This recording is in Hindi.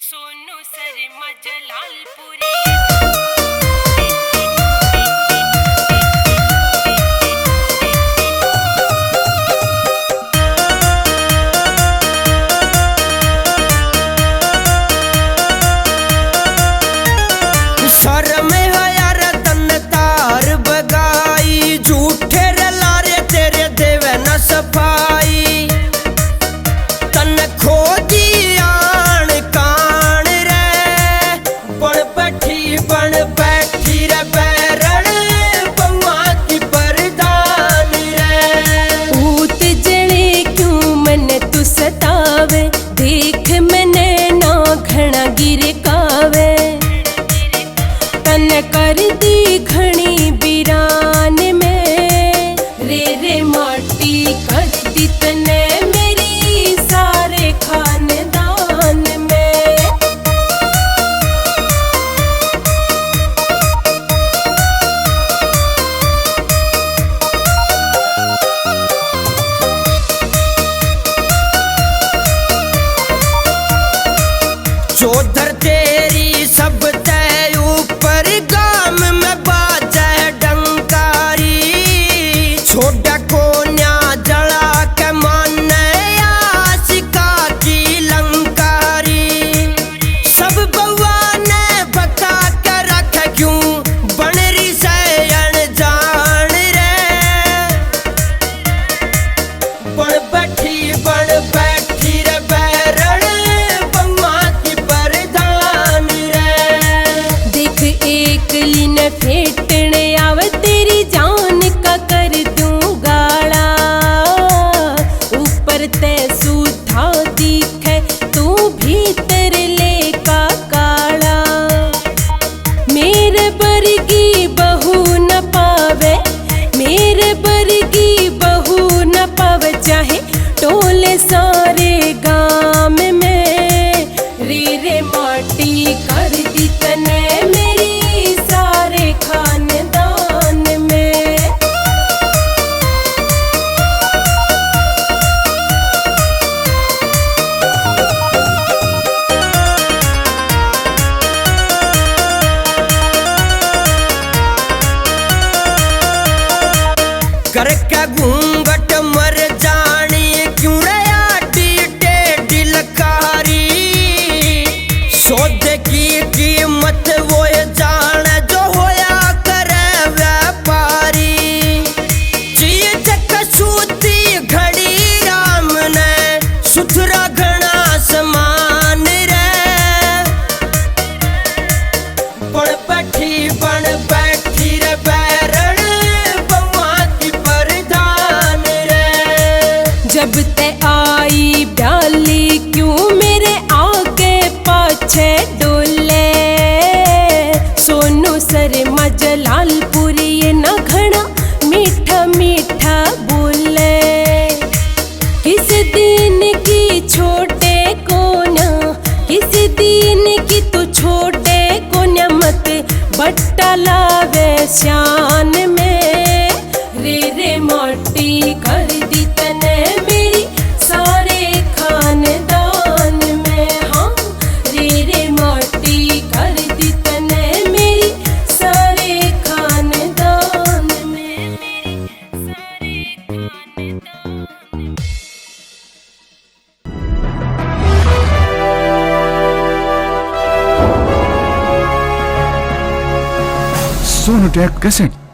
सोनू शर्मा जलालपुरी। सफाई तन खोदी आन कान रे बण बैठी रे बैरण बम्मा की परदान रे। ऊत जड़े क्यों मन तू सतावे, देख मैंने ना घना गिर कावे। तन कर दी घनी बिरान में रे रे माटी कर दी तने मेरी सारे खानदान में। चौधर तेरी सब तय ऊपर गाम में बाजे डंकारी। छोटा कोन्या जला के माने आशिका की लंकारी। सब बउआ ने बता के रख क्यों बनरी से अनजान रे बण बैठी रे बैरण बम्मा की परदान रे। देख एक लीन फेटने आव तेरी जान का कर दूं गाड़ा। ऊपर ते सूधा दिखे तू भीतर ले का काला। मेरे बरगी बहू न पावे, मेरे बरगी बहू न पावे। चाहे टोले सारे गाम में रे रे माटी कर दी तने मेरी सारे खानदान में। करके घूंघट मर जानी क्यों रे आटी टेढ़ी लकारी। सौदे की कीमत वो जान जो होया करे व्यापारी। चीज कसूती घड़ी राम ने सुथरा घना समान रे बण बैठी रे बैरण बम्मा की परदान रे। जब ते आई डाली क्यों मेरे आगे पाछे डोले। सोनू शर्मा जलालपुरी ये ना घना मीठा मीठा बोले। किस दिन की छोटे कोना, किस दिन की तू छोटे कोना। मत बट्टा लावे शान में रे रे माटी कर दी तने मेरी सारे खानदान में। हाँ रे रे माटी कर दी तने मेरी सारे खानदान में, मेरी सारे खानदान में। Sonu tap cassette.